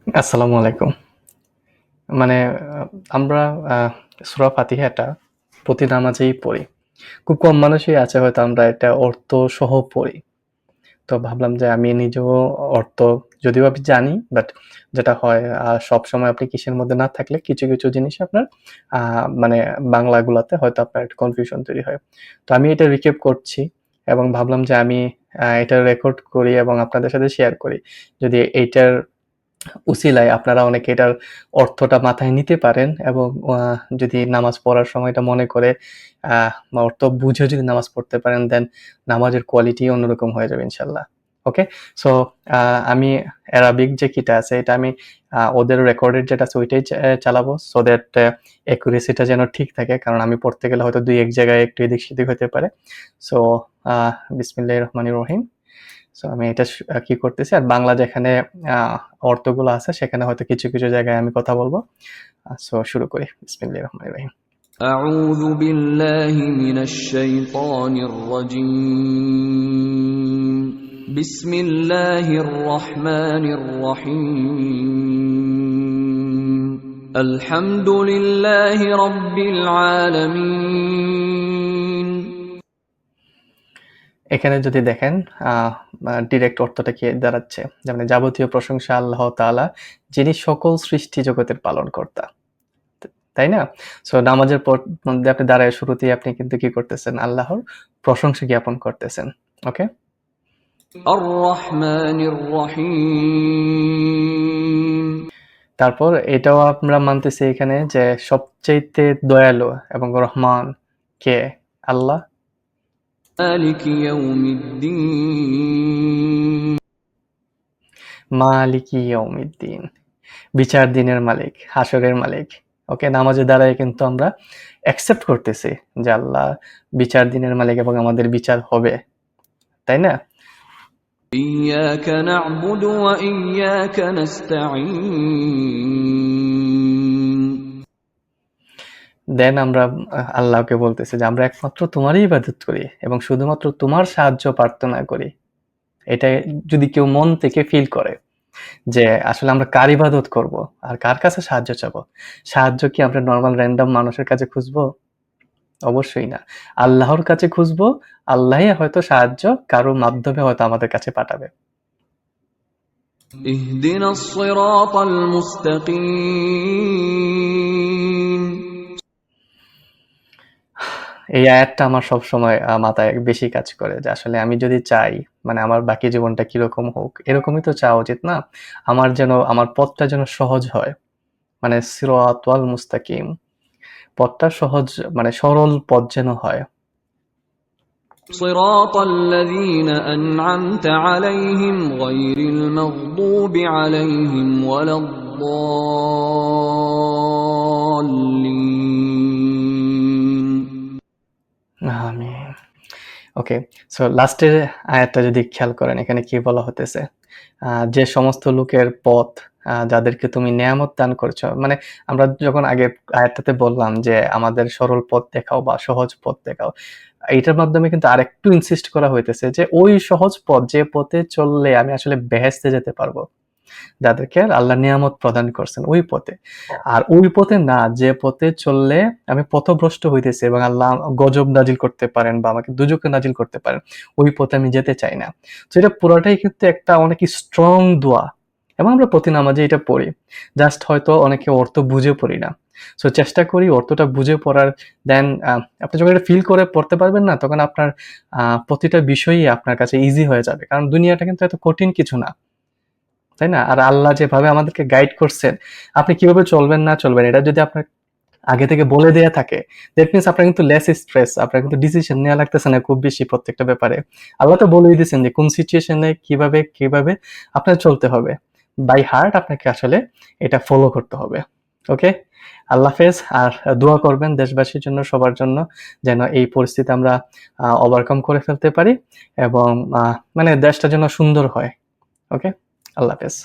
আসসালামু আলাইকুম। মানে আমরা আ সূরা ফাতিহাটা প্রতি নামাজেই পড়ি। খুব কম মানুষই আছে হয়তো আমরা এটা অর্থসহ পড়ি। তো ভাবলাম যে আমি নিজেও অর্থ যদিও আমি জানি, বাট যেটা হয় সবসময় আপনি কিসের মধ্যে না থাকলে কিছু জিনিস আপনার আ মানে বাংলাগুলাতে হয়তো আপনার একটা কনফিউশন তৈরি হয়। তো আমি এটা রিক্যাপ করছি এবং ভাবলাম যে আমি এটা রেকর্ড করি এবং আপনাদের সাথে শেয়ার করি। যদি এইটার উছিলায় আপনারা অনেকে এটার অর্থটা মাথায় নিতে পারেন এবং যদি নামাজ পড়ার সময়টা মনে করে অর্থ বুঝে যদি নামাজ পড়তে পারেন, দেন নামাজের কোয়ালিটি অন্যরকম হয়ে যাবে ইনশাআল্লাহ। ওকে? সো আমি অ্যারাবিক যে কিটা আছে এটা আমি ওদের রেকর্ডেড যেটা আছে ওইটাই চালাবো সো দ্যাট অ্যাকুরেসিটা যেন ঠিক থাকে। কারণ আমি পড়তে গেলে হয়তো ২-১ জায়গায় একটু এদিক-সেদিক হইতে পারে। সো বিসমিল্লাহির রহমানির রহিম। সো আমি এটা কি করতেছি আর বাংলা যেখানে আ অর্থগুলো আছে সেখানে হয়তো কিছু জায়গায় আমি কথা বলব। সো শুরু করি। বিসমিল্লাহির রহমানির রহিম। أعوذ بالله من الشيطان الرجيم بسم الله الرحمن الرحيم الحمد لله رب العالمين এখানে যদি দেখেন আ আ ডিরেক্ট অর্থটা কি দাঁড়াচ্ছে? যেমন যাবতীয় প্রশংসা আল্লাহ তাআলা, যিনি সকল সৃষ্টি জগতের পালনকর্তা। তাই না? সো নামাজের পর মধ্যে আপনি দাঁড়ায় শুরুতেই আপনি কিন্তু কি করতেছেন? আল্লাহর প্রশংসা জ্ঞাপন করতেছেন। ওকে? الرحمن الرحيم তারপর এটাও আমরা মানতেছি এখানে যে সবচাইতে দয়ালু এবং রহমান কে? আল্লাহ। مالك يوم الدين মালিকি ইয়াউমিদ্দিন, বিচার দিনের মালিক, হাসরের মালিক। ওকে, নামাজে দাঁড়ায় কিন্তু আমরা অ্যাকসেপ্ট করতেছি যে আল্লাহ বিচার দিনের মালিক এবং আমাদের বিচার হবে। তাই না? إياك نعبد وإياك نستعين দেন আমরা আল্লাহকে বলতেছি যে আমরা একমাত্র তোমারই ইবাদত করি এবং শুধুমাত্র তোমার সাহায্য প্রার্থনা করি। এটা যদি কেউ মন থেকে ফিল করে যে আসলে আমরা কার ইবাদত করব আর কার কাছে সাহায্য চাবো? সাহায্য কি আমরা নরমাল র‍্যান্ডম মানুষের কাছে খুঁজবো? অবশ্যই না। আল্লাহর কাছে খুঁজবো, আল্লাহই হয়তো সাহায্য কারো মাধ্যমে হয়তো আমাদের কাছে পাঠাবে। اهدنا الصراط المستقيم এই আয়াতটা আমার সবসময় মাথায় বেশি কাজ করে যে আসলে আমি যদি চাই মানে আমার বাকি জীবনটা কিরকম হোক, এরকমই তো চাওয়া উচিত না? আমার পথটা যেন সহজ হয়। মানে সিরাতাল মুস্তাকিম। পথটা সহজ মানে সরল পথ যেন হয়। صراط الذين أنعمت عليهم غير المغضوب عليهم ولا الضالين আমিন। ওকে। সো লাস্টের আয়াতটা যদি খেয়াল করেন এখানে কি বলা হতেছে? যে সমস্ত লোকের পথ যাদেরকে তুমি নেয়ামত দান করছো। মানে আমরা যখন আগে আয়াতটাতে বললাম যে আমাদের সরল পথ দেখাও বা সহজ পথ দেখাও। এইটার মাধ্যমে কিন্তু আরেকটু ইনসিস্ট করা হইতেছে যে ওই সহজ পথ যে পথে চললে আমি আসলে বেহেশতে যেতে পারবো। যাদেরকে আল্লাহ নিয়ামত প্রদান করছেন ওই পথে। আর ওই পথে না, যে পথে চললে আমি পথভ্রষ্ট হইতেছি এবং আল্লাহ গজব নাজিল করতে পারেন বা আমাকে দুজকে নাজিল করতে পারেন, ওই পথে আমি যেতে চাই না। তো এটা পুরাটাই কিন্তু একটা অনেক স্ট্রং দোয়া এবং আমরা প্রতি নামাজে এটা পড়ি। জাস্ট হয়তো অনেকে অর্থ বুঝে পড়ি না। সো চেষ্টা করি অর্থটা বুঝে পড়ার। দেন আপনি যখন এটা ফিল করে পড়তে পারবেন না, তখন আপনার প্রতিটা বিষয়ই আপনার কাছে ইজি হয়ে যাবে। কারণ দুনিয়াটা কিন্তু এত কঠিন কিছু না। তাই না? আর আল্লাহ যেভাবে আমাদেরকে গাইড করছেন, আপনি কিভাবে চলবেন না চলবেন এটা যদি আপনার আগে থেকে বলে দেয়া থাকে, দ্যাট মিনস আপনার কিন্তু লেস স্ট্রেস, আপনার কিন্তু ডিসিশন নেওয়া লাগতেছে না খুব বেশি প্রত্যেকটা ব্যাপারে। আল্লাহ তো বলেই দিয়েছেন যে কোন সিচুয়েশনে কিভাবে আপনার চলতে হবে। বাই হার্ট আপনাকে আসলে এটা ফলো করতে হবে। ওকে? আল্লাহ হাফেজ। আর দোয়া করবেন দেশবাসীর জন্য, সবার জন্য যেন এই পরিস্থিতি আমরা ওভারকাম করে ফেলতে পারি এবং মানে দেশটা যেন সুন্দর হয়। ওকে? আল্লাহ হাফেজ।